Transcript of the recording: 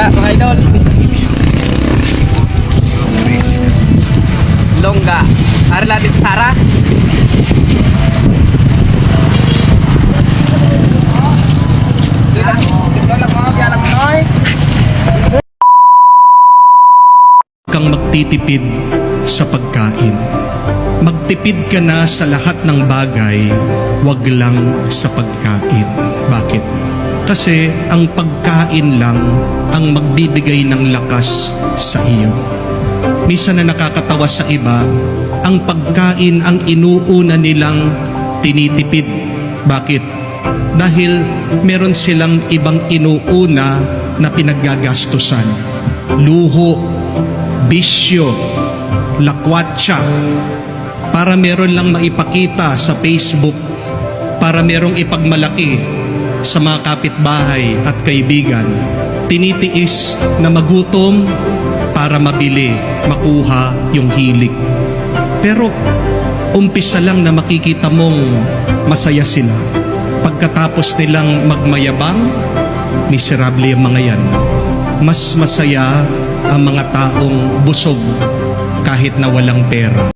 Longga mga idol. Longga. Ari labis sa Sara. Kang magtitipid sa pagkain. Magtipid ka na sa lahat ng bagay, wag lang sa pagkain. Bakit? Kasi ang pagkain lang ang magbibigay ng lakas sa iyo. Minsan na nakakatawa sa iba, ang pagkain ang inuuna nilang tinitipid. Bakit? Dahil meron silang ibang inuuna na pinaggagastusan. Luho, bisyo, lakwatsa, para meron lang maipakita sa Facebook, para merong ipagmalaki sa mga kapitbahay at kaibigan. Tinitiis na magutom para mabili, makuha yung hilig. Pero umpisa lang na makikita mong masaya sila. Pagkatapos nilang magmayabang, miserable ang mga yan. Mas masaya ang mga taong busog kahit na walang pera.